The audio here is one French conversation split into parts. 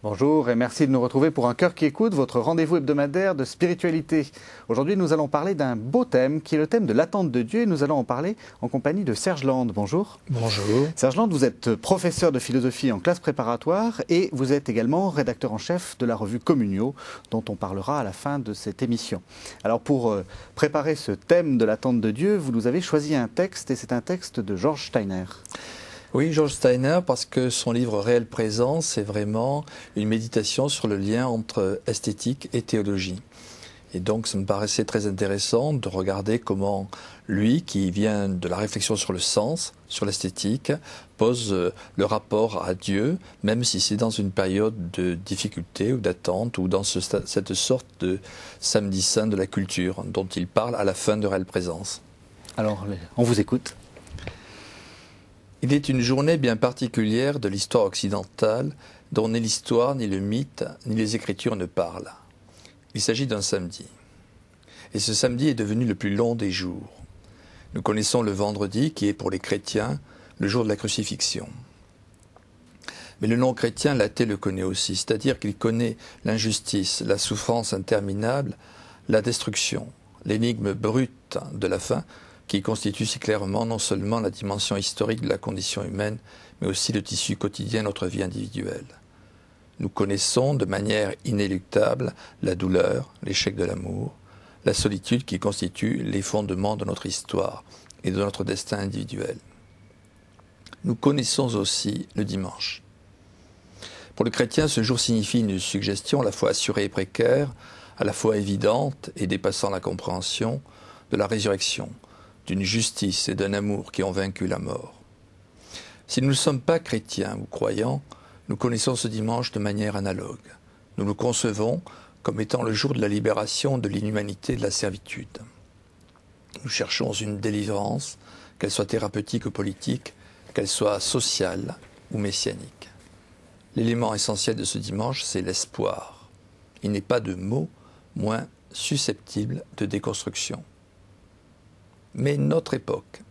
Bonjour et merci de nous retrouver pour Un cœur qui écoute, votre rendez-vous hebdomadaire de spiritualité. Aujourd'hui, nous allons parler d'un beau thème qui est le thème de l'attente de Dieu et nous allons en parler en compagnie de Serge Land. Bonjour. Bonjour. Serge Land, vous êtes professeur de philosophie en classe préparatoire et vous êtes également rédacteur en chef de la revue Communio, dont on parlera à la fin de cette émission. Alors pour préparer ce thème de l'attente de Dieu, vous nous avez choisi un texte et c'est un texte de George Steiner. Oui, George Steiner, parce que son livre Réel Présent, c'est vraiment une méditation sur le lien entre esthétique et théologie. Et donc, ça me paraissait très intéressant de regarder comment lui, qui vient de la réflexion sur le sens, sur l'esthétique, pose le rapport à Dieu, même si c'est dans une période de difficulté ou d'attente, ou dans cette sorte de samedi saint de la culture, dont il parle à la fin de Réelle Présence. Alors, on vous écoute. Il est une journée bien particulière de l'histoire occidentale dont ni l'histoire, ni le mythe, ni les Écritures ne parlent. Il s'agit d'un samedi. Et ce samedi est devenu le plus long des jours. Nous connaissons le vendredi qui est pour les chrétiens le jour de la crucifixion. Mais le non-chrétien, l'athée, le connaît aussi, c'est-à-dire qu'il connaît l'injustice, la souffrance interminable, la destruction, l'énigme brute de la fin, qui constitue si clairement non seulement la dimension historique de la condition humaine, mais aussi le tissu quotidien de notre vie individuelle. Nous connaissons de manière inéluctable la douleur, l'échec de l'amour, la solitude qui constitue les fondements de notre histoire et de notre destin individuel. Nous connaissons aussi le dimanche. Pour le chrétien, ce jour signifie une suggestion à la fois assurée et précaire, à la fois évidente et dépassant la compréhension, de la résurrection, d'une justice et d'un amour qui ont vaincu la mort. Si nous ne sommes pas chrétiens ou croyants, nous connaissons ce dimanche de manière analogue. Nous le concevons comme étant le jour de la libération de l'inhumanité et de la servitude. Nous cherchons une délivrance, qu'elle soit thérapeutique ou politique, qu'elle soit sociale ou messianique. L'élément essentiel de ce dimanche, c'est l'espoir. Il n'est pas de mot moins susceptible de déconstruction. Mais notre époque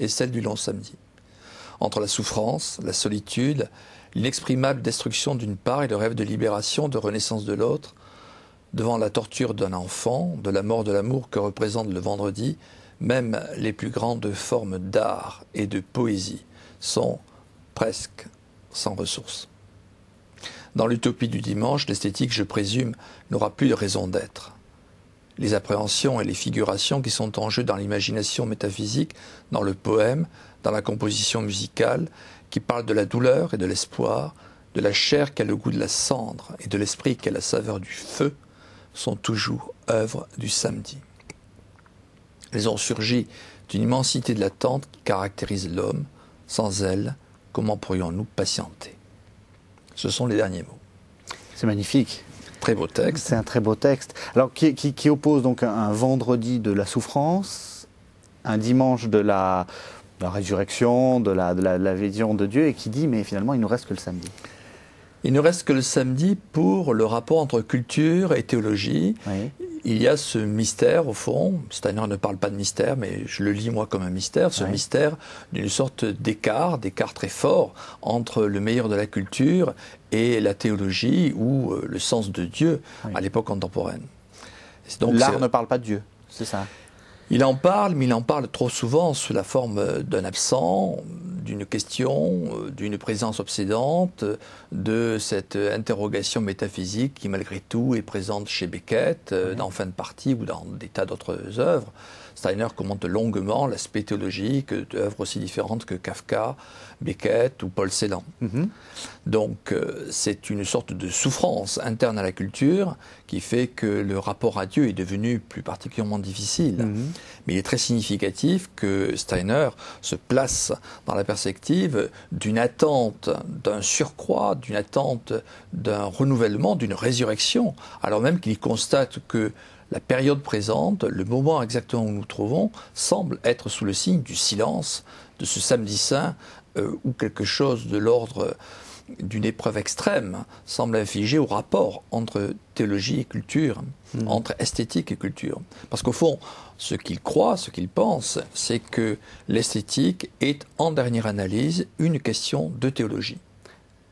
est celle du long samedi. Entre la souffrance, la solitude, l'inexprimable destruction d'une part et le rêve de libération, de renaissance de l'autre, devant la torture d'un enfant, de la mort de l'amour que représente le vendredi, même les plus grandes formes d'art et de poésie sont presque sans ressources. Dans l'utopie du dimanche, l'esthétique, je présume, n'aura plus de raison d'être. Les appréhensions et les figurations qui sont en jeu dans l'imagination métaphysique, dans le poème, dans la composition musicale, qui parlent de la douleur et de l'espoir, de la chair qui a le goût de la cendre et de l'esprit qui a la saveur du feu, sont toujours œuvres du samedi. Elles ont surgi d'une immensité de l'attente qui caractérise l'homme. Sans elle, comment pourrions-nous patienter? Ce sont les derniers mots. C'est magnifique. Très beau texte. C'est un très beau texte. Alors, qui oppose donc un vendredi de la souffrance, un dimanche de la résurrection, de la vision de Dieu, et qui dit, mais finalement, il ne nous reste que le samedi. Il ne reste que le samedi pour le rapport entre culture et théologie. Oui. Il y a ce mystère, au fond, Steiner ne parle pas de mystère, mais je le lis moi comme un mystère, ce mystère d'une sorte d'écart très fort entre le meilleur de la culture et la théologie ou le sens de Dieu à l'époque contemporaine. L'art ne parle pas de Dieu, c'est ça? Il en parle, mais il en parle trop souvent sous la forme d'un absent, d'une question, d'une présence obsédante, de cette interrogation métaphysique qui malgré tout est présente chez Beckett, dans Fin de partie ou dans des tas d'autres œuvres. Steiner commente longuement l'aspect théologique d'œuvres aussi différentes que Kafka, Beckett ou Paul Celan. Donc c'est une sorte de souffrance interne à la culture qui fait que le rapport à Dieu est devenu plus particulièrement difficile. Mais il est très significatif que Steiner se place dans la perspective d'une attente, d'un surcroît, d'une attente d'un renouvellement, d'une résurrection, alors même qu'il constate que la période présente, le moment exactement où nous nous trouvons, semble être sous le signe du silence, de ce samedi saint, où quelque chose de l'ordre d'une épreuve extrême semble infligée au rapport entre théologie et culture, entre esthétique et culture. Parce qu'au fond, ce qu'il croit, ce qu'il pense, c'est que l'esthétique est, en dernière analyse, une question de théologie.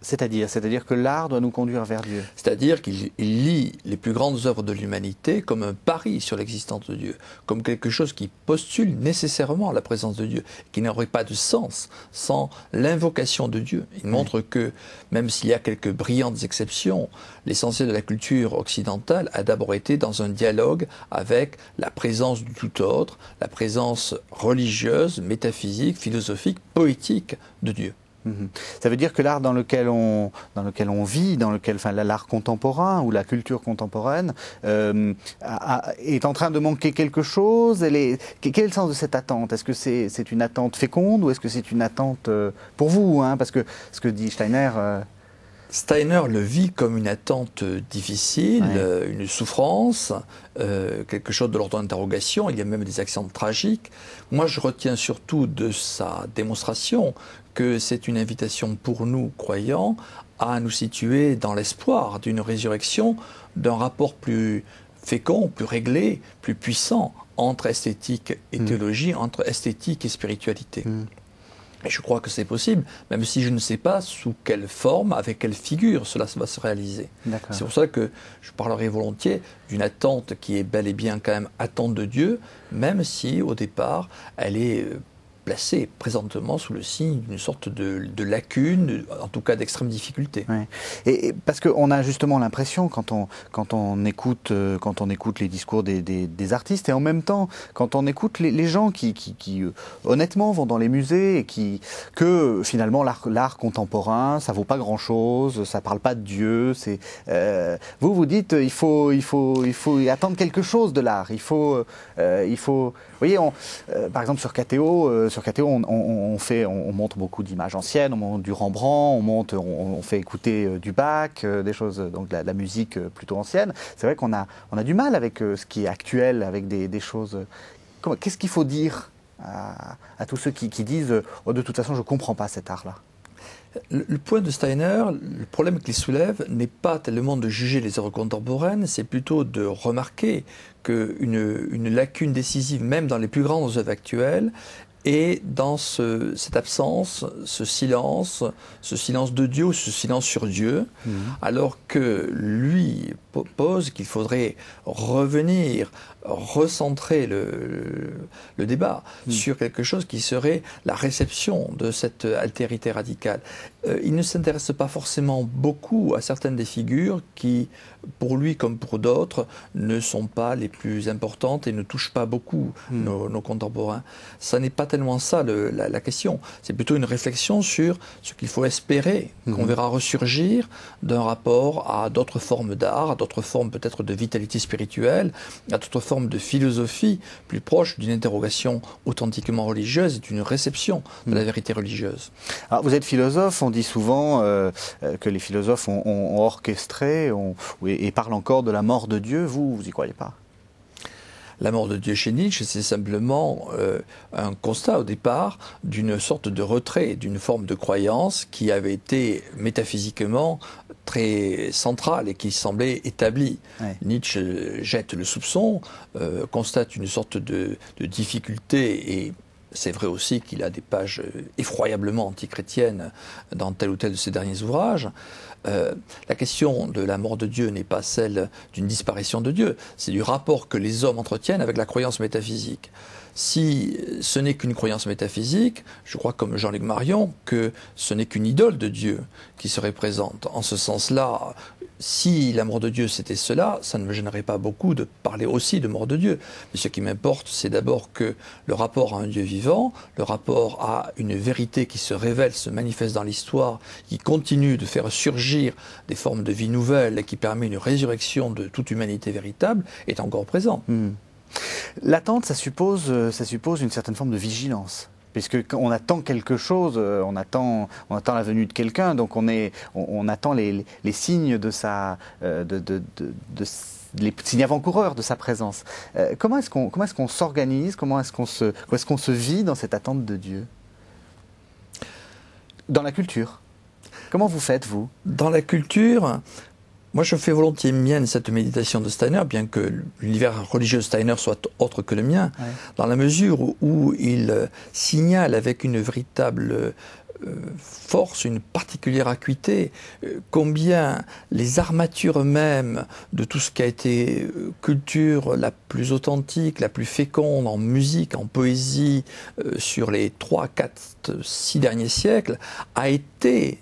C'est-à-dire que l'art doit nous conduire vers Dieu. C'est-à-dire qu'il lit les plus grandes œuvres de l'humanité comme un pari sur l'existence de Dieu, comme quelque chose qui postule nécessairement la présence de Dieu, qui n'aurait pas de sens sans l'invocation de Dieu. Il montre que, même s'il y a quelques brillantes exceptions, l'essentiel de la culture occidentale a d'abord été dans un dialogue avec la présence du tout autre, la présence religieuse, métaphysique, philosophique, poétique de Dieu. Ça veut dire que l'art dans lequel on vit, l'art contemporain ou la culture contemporaine est en train de manquer quelque chose. Quel est le sens de cette attente? Est-ce que c'est une attente féconde ou est-ce que c'est une attente pour vous, hein? Parce que ce que dit Steiner... Steiner le vit comme une attente difficile, une souffrance, quelque chose de l'ordre d'interrogation. Il y a même des accents tragiques. Moi, je retiens surtout de sa démonstration que c'est une invitation pour nous, croyants, à nous situer dans l'espoir d'une résurrection, d'un rapport plus fécond, plus réglé, plus puissant entre esthétique et théologie, entre esthétique et spiritualité. Et je crois que c'est possible, même si je ne sais pas sous quelle forme, avec quelle figure cela va se réaliser. C'est pour ça que je parlerai volontiers d'une attente qui est bel et bien quand même attente de Dieu, même si au départ elle est placée présentement sous le signe d'une sorte de lacune, en tout cas d'extrême difficulté. Ouais. Et parce qu'on a justement l'impression, quand on écoute les discours des artistes, et en même temps, quand on écoute les gens qui honnêtement vont dans les musées, et que finalement l'art contemporain, ça vaut pas grand-chose, ça parle pas de Dieu. Vous dites, il faut attendre quelque chose de l'art. Il faut, vous voyez, par exemple sur KTO, on montre beaucoup d'images anciennes, on montre du Rembrandt, on fait écouter du Bach, des choses, donc de la musique plutôt ancienne. C'est vrai qu'on a du mal avec ce qui est actuel, avec des choses. Qu'est-ce qu'il faut dire à tous ceux qui disent de toute façon je ne comprends pas cet art-là? Le point de Steiner, le problème qu'il soulève n'est pas tellement de juger les œuvres contemporaines, c'est plutôt de remarquer qu'une lacune décisive, même dans les plus grandes œuvres actuelles, est dans cette absence, ce silence de Dieu, ce silence sur Dieu, alors que lui pose qu'il faudrait revenir, recentrer le débat sur quelque chose qui serait la réception de cette altérité radicale. Il ne s'intéresse pas forcément beaucoup à certaines des figures qui, pour lui comme pour d'autres, ne sont pas les plus importantes et ne touchent pas beaucoup nos contemporains. Ça n'est pas tellement ça la question. C'est plutôt une réflexion sur ce qu'il faut espérer, qu'on verra ressurgir d'un rapport à d'autres formes d'art, à d'autres formes peut-être de vitalité spirituelle, à d'autres formes de philosophie plus proche d'une interrogation authentiquement religieuse et d'une réception de la vérité religieuse. Alors, vous êtes philosophe, on dit souvent que les philosophes ont orchestré et parlent encore de la mort de Dieu. Vous y croyez pas? La mort de Dieu chez Nietzsche, c'est simplement un constat au départ d'une sorte de retrait, d'une forme de croyance qui avait été métaphysiquement très centrale et qui semblait établie. Ouais. Nietzsche jette le soupçon, constate une sorte de difficulté et c'est vrai aussi qu'il a des pages effroyablement antichrétiennes dans tel ou tel de ses derniers ouvrages. La question de la mort de Dieu n'est pas celle d'une disparition de Dieu, c'est du rapport que les hommes entretiennent avec la croyance métaphysique. Si ce n'est qu'une croyance métaphysique, je crois comme Jean-Luc Marion que ce n'est qu'une idole de Dieu qui serait présente. En ce sens-là, si la mort de Dieu c'était cela, ça ne me gênerait pas beaucoup de parler aussi de mort de Dieu. Mais ce qui m'importe, c'est d'abord que le rapport à un Dieu vivant, le rapport à une vérité qui se révèle, se manifeste dans l'histoire, qui continue de faire surgir des formes de vie nouvelles et qui permet une résurrection de toute humanité véritable, est encore présent. L'attente, ça suppose une certaine forme de vigilance. Puisque quand on attend quelque chose, on attend la venue de quelqu'un, donc on attend les signes de les signes avant-coureurs de sa présence. Comment est-ce qu'on s'organise, comment est-ce qu'on se vit dans cette attente de Dieu? Dans la culture. Comment vous faites, vous? Dans la culture, moi je fais volontiers mienne cette méditation de Steiner, bien que l'univers religieux de Steiner soit autre que le mien, dans la mesure où il signale avec une véritable force, une particulière acuité, combien les armatures mêmes de tout ce qui a été culture la plus authentique, la plus féconde en musique, en poésie, sur les 3, 4, 6 derniers siècles, a été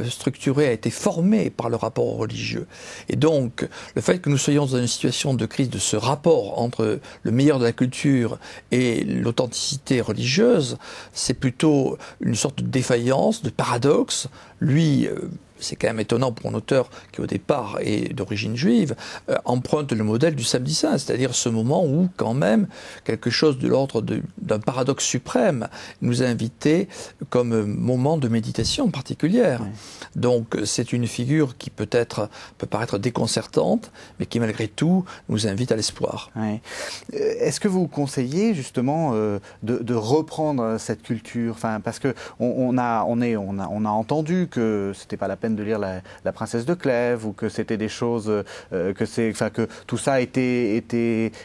structuré, a été formé par le rapport religieux. Et donc, le fait que nous soyons dans une situation de crise de ce rapport entre le meilleur de la culture et l'authenticité religieuse, c'est plutôt une sorte de défaillance, de paradoxe. Lui, c'est quand même étonnant pour un auteur qui au départ est d'origine juive, emprunte le modèle du samedi saint, c'est-à-dire ce moment où quand même quelque chose de l'ordre d'un paradoxe suprême nous a invités comme moment de méditation particulière. Oui. Donc c'est une figure qui peut paraître déconcertante, mais qui malgré tout nous invite à l'espoir. Oui. Est-ce que vous conseillez justement de reprendre cette culture, enfin, parce que on a entendu que c'était pas la peine de lire la Princesse de Clèves, ou que c'était des choses que tout ça était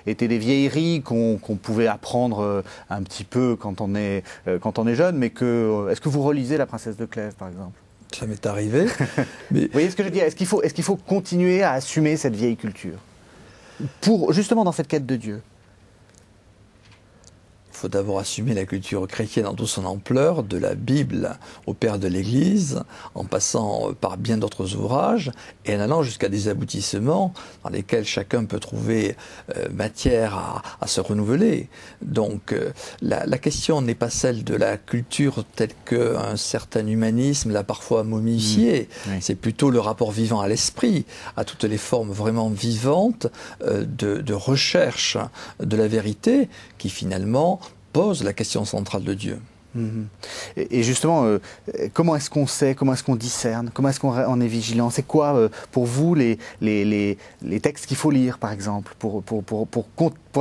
des vieilleries qu'on pouvait apprendre un petit peu quand on est jeune, mais est-ce que vous relisez la Princesse de Clèves par exemple? Ça m'est arrivé. Mais... Vous voyez ce que je dis? Est-ce qu'il faut continuer à assumer cette vieille culture justement dans cette quête de Dieu? Il faut d'abord assumer la culture chrétienne dans toute son ampleur, de la Bible au Père de l'Église, en passant par bien d'autres ouvrages, et en allant jusqu'à des aboutissements dans lesquels chacun peut trouver matière à se renouveler. Donc la question n'est pas celle de la culture telle qu'un certain humanisme l'a parfois momifiée, oui. C'est plutôt le rapport vivant à l'esprit, à toutes les formes vraiment vivantes de recherche de la vérité qui finalement pose la question centrale de Dieu. Et justement, comment est-ce qu'on sait, comment est-ce qu'on discerne, comment est-ce qu'on est vigilant? C'est quoi pour vous les textes qu'il faut lire, par exemple, pour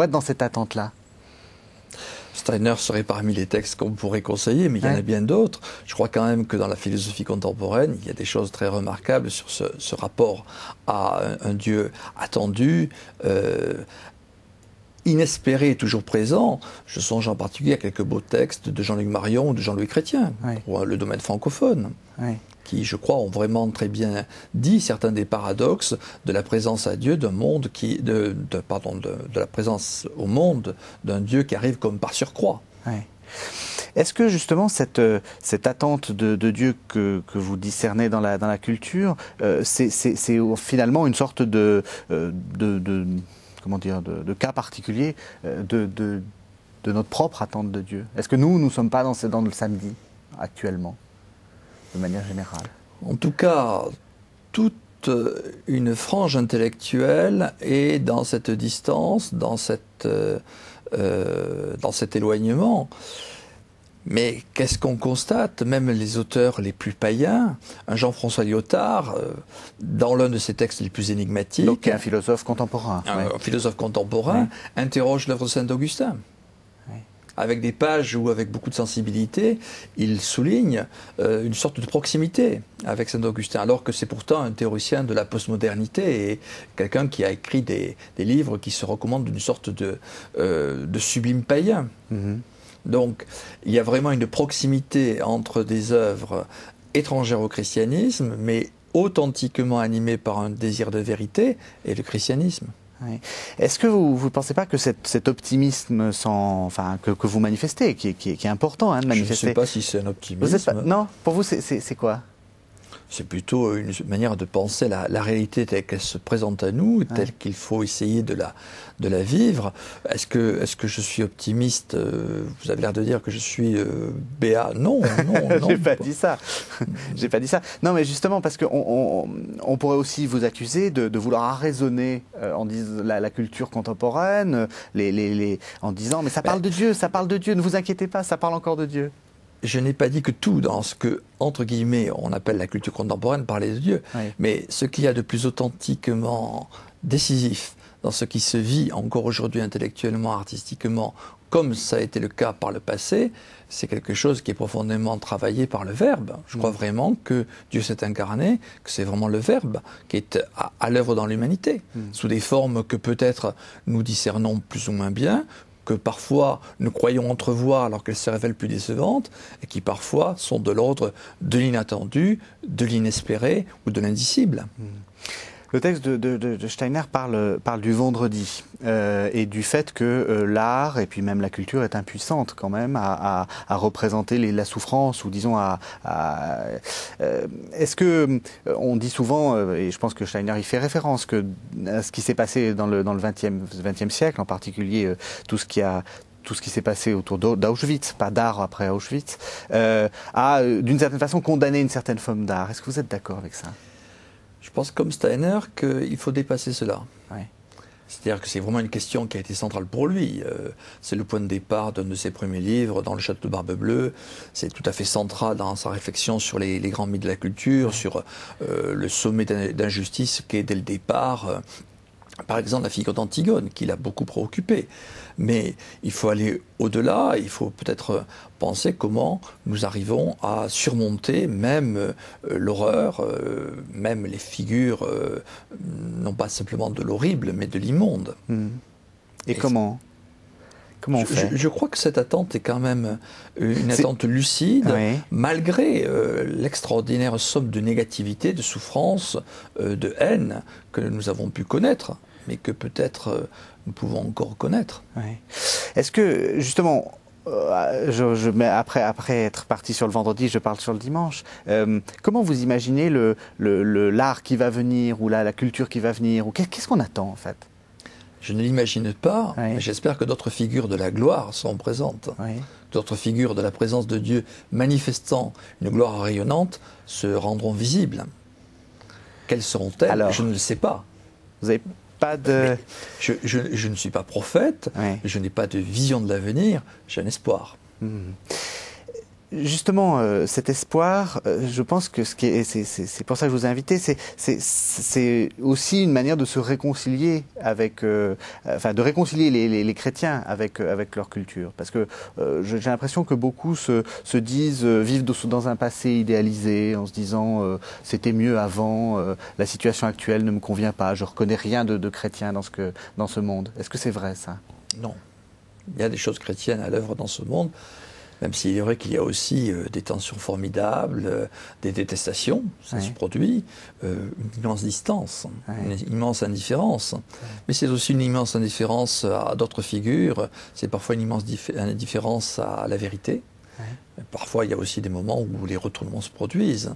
être dans cette attente-là? Steiner serait parmi les textes qu'on pourrait conseiller, mais il y en a bien d'autres. Je crois quand même que dans la philosophie contemporaine, il y a des choses très remarquables sur ce rapport à un Dieu attendu, inespéré et toujours présent. Je songe en particulier à quelques beaux textes de Jean-Luc Marion ou de Jean-Louis Chrétien, pour le domaine francophone, qui, je crois, ont vraiment très bien dit certains des paradoxes de la présence à Dieu d'un monde de la présence au monde d'un Dieu qui arrive comme par surcroît. Est-ce que justement cette attente de Dieu que vous discernez dans la culture, c'est finalement une sorte de cas particulier de notre propre attente de Dieu? Est-ce que nous ne sommes pas dans le samedi actuellement, de manière générale? En tout cas, toute une frange intellectuelle est dans cette distance, dans cet éloignement. Mais qu'est-ce qu'on constate? Même les auteurs les plus païens, un Jean-François Lyotard, dans l'un de ses textes les plus énigmatiques... Donc, un philosophe contemporain. Un philosophe contemporain, interroge l'œuvre de Saint-Augustin. Avec des pages où, avec beaucoup de sensibilité, il souligne une sorte de proximité avec Saint-Augustin, alors que c'est pourtant un théoricien de la postmodernité et quelqu'un qui a écrit des livres qui se recommandent d'une sorte de sublime païen. Donc, il y a vraiment une proximité entre des œuvres étrangères au christianisme, mais authentiquement animées par un désir de vérité, et le christianisme. Est-ce que vous ne pensez pas que cet optimisme que vous manifestez, qui est important de manifester... Je ne sais pas si c'est un optimisme. Non, pour vous, c'est quoi? C'est plutôt une manière de penser la réalité telle qu'elle se présente à nous, telle qu'il faut essayer de la vivre. Est-ce que je suis optimiste? Vous avez l'air de dire que je suis béat. Non. J'ai pas dit ça. J'ai pas dit ça. Non, mais justement parce qu'on pourrait aussi vous accuser de vouloir arraisonner en disant la culture contemporaine, en disant mais ça parle de Dieu, ça parle de Dieu. Ne vous inquiétez pas, ça parle encore de Dieu. Je n'ai pas dit que tout dans ce que, entre guillemets, on appelle la culture contemporaine parlait de Dieu. Mais ce qu'il y a de plus authentiquement décisif dans ce qui se vit encore aujourd'hui intellectuellement, artistiquement, comme ça a été le cas par le passé, c'est quelque chose qui est profondément travaillé par le Verbe. Je crois vraiment que Dieu s'est incarné, que c'est vraiment le Verbe qui est à l'œuvre dans l'humanité, sous des formes que peut-être nous discernons plus ou moins bien, que parfois nous croyons entrevoir alors qu'elles se révèlent plus décevantes, et qui parfois sont de l'ordre de l'inattendu, de l'inespéré ou de l'indicible. Le texte de Steiner parle du vendredi et du fait que l'art et puis même la culture est impuissante quand même à représenter la souffrance ou disons est-ce que on dit souvent et je pense que Steiner y fait référence à ce qui s'est passé dans le 20e siècle en particulier tout ce qui s'est passé autour d'Auschwitz, pas d'art après Auschwitz, a d'une certaine façon condamné une certaine forme d'art. Est-ce que vous êtes d'accord avec ça? Je pense comme Steiner qu'il faut dépasser cela. Ouais. C'est-à-dire que c'est vraiment une question qui a été centrale pour lui. C'est le point de départ d'un de ses premiers livres, dans le Château de Barbe Bleue. C'est tout à fait central dans sa réflexion sur les grands mythes de la culture, sur le sommet d'injustice qu'est dès le départ, par exemple, la figure d'Antigone, qui l'a beaucoup préoccupé. Mais il faut aller au-delà, il faut peut-être penser comment nous arrivons à surmonter même l'horreur, même les figures, non pas simplement de l'horrible, mais de l'immonde. Et comment on fait? Je crois que cette attente est quand même une attente lucide, oui, malgré l'extraordinaire somme de négativité, de souffrance, de haine que nous avons pu connaître, mais que peut-être nous pouvons encore connaître. Oui. Est-ce que, justement, après être parti sur le vendredi, je parle sur le dimanche, comment vous imaginez l'art qui va venir, ou la culture qui va venir, ou qu'est-ce qu'on attend en fait? Je ne l'imagine pas, oui, mais j'espère que d'autres figures de la gloire seront présentes. Oui. D'autres figures de la présence de Dieu manifestant une gloire rayonnante se rendront visibles. Quelles seront-elles? Alors, je ne le sais pas. Vous n'avez pas de... Je ne suis pas prophète, Oui. je n'ai pas de vision de l'avenir, j'ai un espoir. Justement, cet espoir, je pense que c'est pour ça que je vous ai invité, c'est aussi une manière de se réconcilier avec, de réconcilier les chrétiens avec leur culture, parce que j'ai l'impression que beaucoup se disent vivent dans un passé idéalisé, en se disant c'était mieux avant, la situation actuelle ne me convient pas, je reconnais rien de chrétien dans ce monde. Est-ce que c'est vrai ça? Non, il y a des choses chrétiennes à l'œuvre dans ce monde. Même s'il est vrai qu'il y a aussi des tensions formidables, des détestations, ça se produit, une immense distance, une immense indifférence. Mais c'est aussi une immense indifférence à d'autres figures, c'est parfois une immense indifférence à la vérité. Parfois, il y a aussi des moments où les retournements se produisent.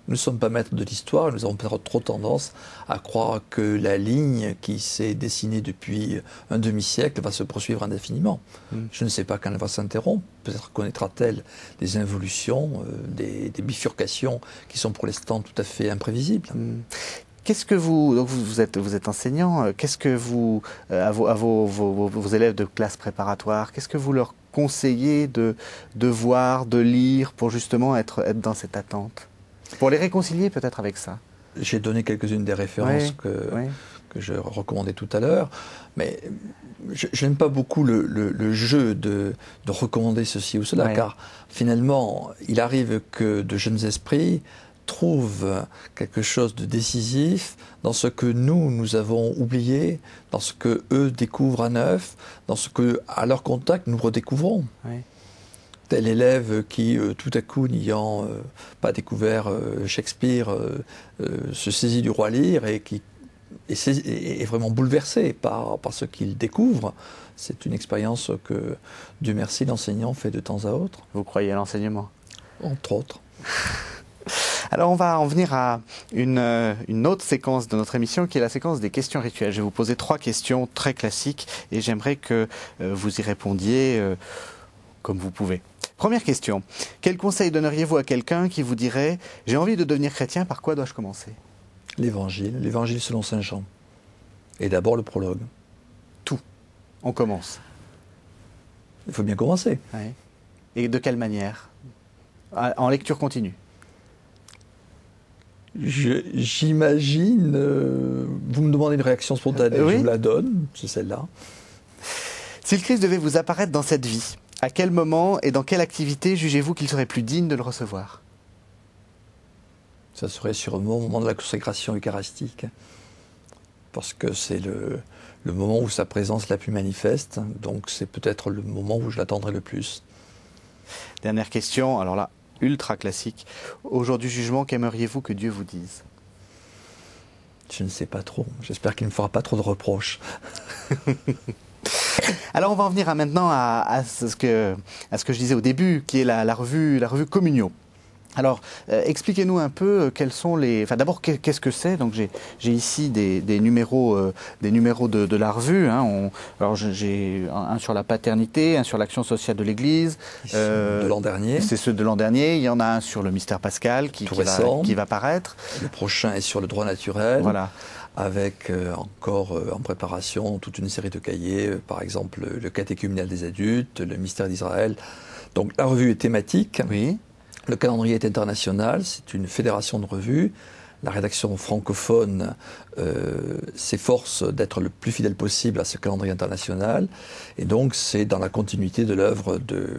Nous ne sommes pas maîtres de l'histoire, nous avons peut-être trop tendance à croire que la ligne qui s'est dessinée depuis un demi-siècle va se poursuivre indéfiniment. Je ne sais pas quand elle va s'interrompre, peut-être connaîtra-t-elle des involutions, des bifurcations qui sont pour l'instant tout à fait imprévisibles. Qu'est-ce que donc vous êtes enseignant, qu'est-ce que vous, à vos élèves de classe préparatoire, qu'est-ce que vous leur conseillez de voir, de lire pour justement être dans cette attente? Pour les réconcilier peut-être avec ça. J'ai donné quelques-unes des références que je recommandais tout à l'heure, mais je n'aime pas beaucoup le jeu de recommander ceci ou cela, car finalement, il arrive que de jeunes esprits trouvent quelque chose de décisif dans ce que nous avons oublié, dans ce que eux découvrent à neuf, dans ce que, à leur contact, nous redécouvrons. Tel élève qui, tout à coup, n'ayant pas découvert Shakespeare, se saisit du roi Lear et qui est vraiment bouleversé par ce qu'il découvre. C'est une expérience que, Dieu merci, l'enseignant fait de temps à autre. Vous croyez à l'enseignement? Entre autres. Alors on va en venir à une autre séquence de notre émission qui est la séquence des questions rituelles. Je vais vous poser 3 questions très classiques et j'aimerais que vous y répondiez comme vous pouvez. Première question. Quel conseil donneriez-vous à quelqu'un qui vous dirait « J'ai envie de devenir chrétien, par quoi dois-je commencer ?» L'évangile selon saint Jean. Et d'abord le prologue. Tout. On commence. Il faut bien commencer. Et de quelle manière? En lecture continue. J'imagine, vous me demandez une réaction spontanée, je vous la donne, c'est celle-là. Si le Christ devait vous apparaître dans cette vie, à quel moment et dans quelle activité jugez-vous qu'il serait plus digne de le recevoir? Ça serait sûrement au moment de la consécration eucharistique. parce que c'est le moment où sa présence est la plus manifeste, donc c'est peut-être le moment où je l'attendrai le plus. Dernière question, alors là, ultra classique. Au jour du jugement, qu'aimeriez-vous que Dieu vous dise? Je ne sais pas trop. J'espère qu'il ne me fera pas trop de reproches. Alors on va en venir maintenant à ce que je disais au début, qui est la revue Communio. Alors, expliquez-nous un peu quels sont les... Enfin, d'abord, qu'est-ce que c'est? Donc, j'ai ici des numéros de la revue. Hein. Alors, j'ai un sur la paternité, un sur l'action sociale de l'Église. De l'an dernier. C'est ceux de l'an dernier. Il y en a un sur le mystère pascal qui va paraître. Le prochain est sur le droit naturel. Voilà. Avec encore en préparation toute une série de cahiers, par exemple le catéchuménal des adultes, le mystère d'Israël. Donc, la revue est thématique. Oui. Le calendrier est international, c'est une fédération de revues. La rédaction francophone s'efforce d'être le plus fidèle possible à ce calendrier international. Et donc, c'est dans la continuité de l'œuvre de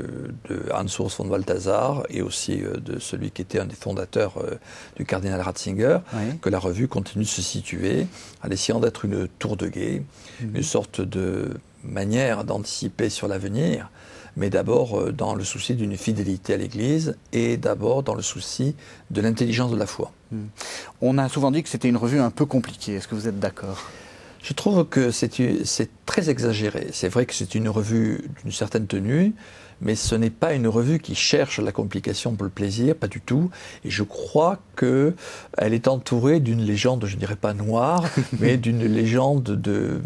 Hans Urs von Balthasar et aussi de celui qui était un des fondateurs du cardinal Ratzinger, oui, que la revue continue de se situer en essayant d'être une tour de guet, une sorte de manière d'anticiper sur l'avenir, mais d'abord dans le souci d'une fidélité à l'Église et d'abord dans le souci de l'intelligence de la foi. On a souvent dit que c'était une revue un peu compliquée. Est-ce que vous êtes d'accord? Je trouve que c'est très exagéré. C'est vrai que c'est une revue d'une certaine tenue, mais ce n'est pas une revue qui cherche la complication pour le plaisir, pas du tout. Et je crois qu'elle est entourée d'une légende, je ne dirais pas noire, mais d'une légende de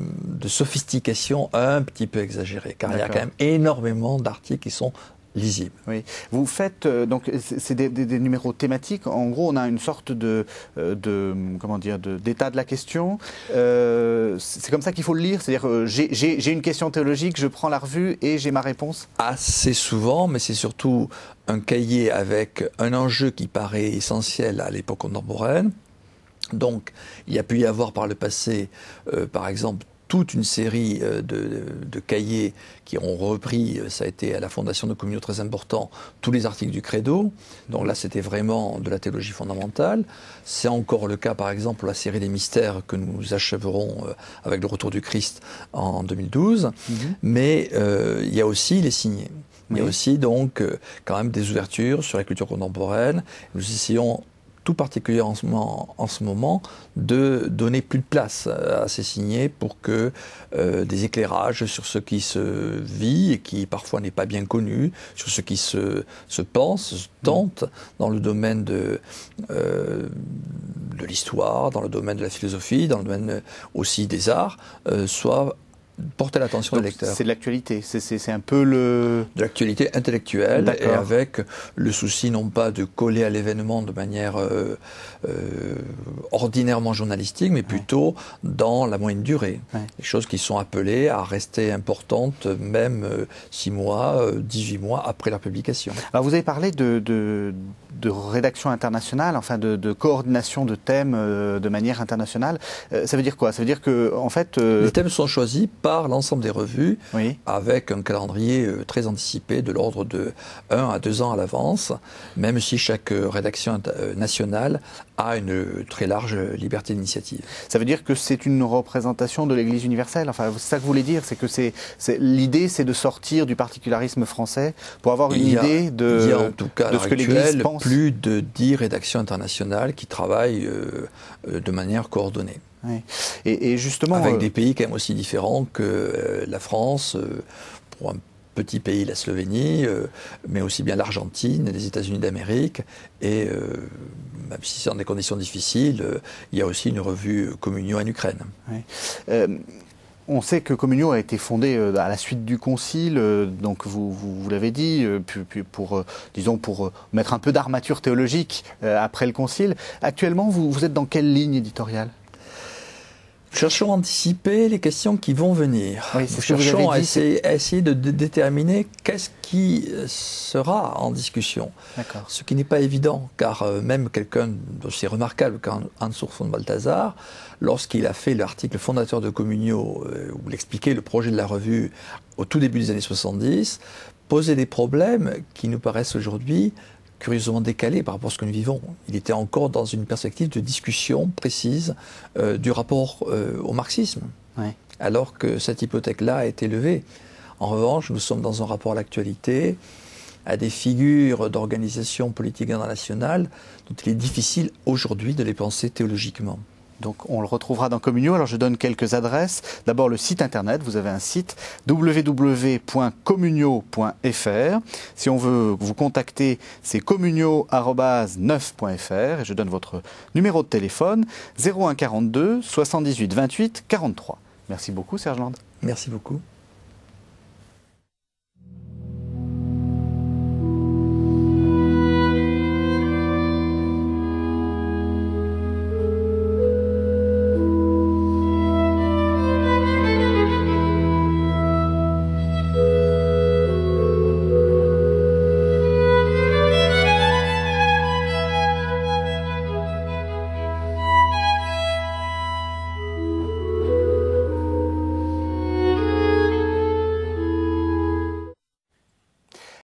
sophistication un petit peu exagérée. Car il y a quand même énormément d'articles qui sont lisibles. Oui. Vous faites donc c'est des numéros thématiques. En gros, on a une sorte d'état de la question. C'est comme ça qu'il faut le lire. C'est-à-dire, j'ai une question théologique, je prends la revue et j'ai ma réponse. Assez souvent, mais c'est surtout un cahier avec un enjeu qui paraît essentiel à l'époque contemporaine. Donc, il y a pu y avoir par le passé, par exemple, toute une série de cahiers qui ont repris, ça a été à la fondation de Communio très important, tous les articles du Credo. Donc là, c'était vraiment de la théologie fondamentale. C'est encore le cas, par exemple, pour la série des mystères que nous achèverons avec le retour du Christ en 2012. Mais il y a aussi les signés. Il y a aussi donc quand même des ouvertures sur la culture contemporaine. Nous essayons tout particulièrement en ce moment, de donner plus de place à ces signés pour que des éclairages sur ce qui se vit et qui parfois n'est pas bien connu, sur ce qui se pense, se tente dans le domaine de l'histoire, dans le domaine de la philosophie, dans le domaine aussi des arts, soient porter l'attention des lecteurs. C'est de l'actualité, c'est un peu le... De l'actualité intellectuelle, et avec le souci non pas de coller à l'événement de manière ordinairement journalistique, mais plutôt dans la moyenne durée. Des choses qui sont appelées à rester importantes même 6 mois, 18 mois après leur publication. Alors vous avez parlé de rédaction internationale, enfin de coordination de thèmes de manière internationale. Ça veut dire quoi? Ça veut dire que, en fait... Les thèmes sont choisis par l'ensemble des revues, avec un calendrier très anticipé de l'ordre de 1 à 2 ans à l'avance, même si chaque rédaction nationale a une très large liberté d'initiative. Ça veut dire que c'est une représentation de l'Église universelle? Enfin, c'est ça que vous voulez dire? C'est que l'idée, c'est de sortir du particularisme français pour avoir une idée de ce que l'Église pense? Plus de 10 rédactions internationales qui travaillent de manière coordonnée. Oui. Et justement... Avec des pays quand même aussi différents que la France, pour un petit pays, la Slovénie, mais aussi bien l'Argentine, les États-Unis d'Amérique, et même si c'est dans des conditions difficiles, il y a aussi une revue Communio en Ukraine. Oui. On sait que Communio a été fondé à la suite du Concile, donc vous l'avez dit, pour mettre un peu d'armature théologique après le Concile. Actuellement, vous êtes dans quelle ligne éditoriale? Cherchons à anticiper les questions qui vont venir. Oui, nous cherchons à essayer de déterminer qu'est-ce qui sera en discussion. Ce qui n'est pas évident, car même quelqu'un d'aussi remarquable qu'Hans Urs von Balthasar, lorsqu'il a fait l'article fondateur de Communio, où il expliquait le projet de la revue au tout début des années 70, posait des problèmes qui nous paraissent aujourd'hui curieusement décalé par rapport à ce que nous vivons. Il était encore dans une perspective de discussion précise du rapport au marxisme, alors que cette hypothèque-là a été levée. En revanche, nous sommes dans un rapport à l'actualité, à des figures d'organisations politiques internationales dont il est difficile aujourd'hui de les penser théologiquement. Donc on le retrouvera dans Communio. Alors je donne quelques adresses. D'abord le site internet, vous avez un site www.communio.fr. Si on veut vous contacter, c'est communio@neuf.fr et je donne votre numéro de téléphone 01 42 78 28 43. Merci beaucoup Serge Land. Merci beaucoup.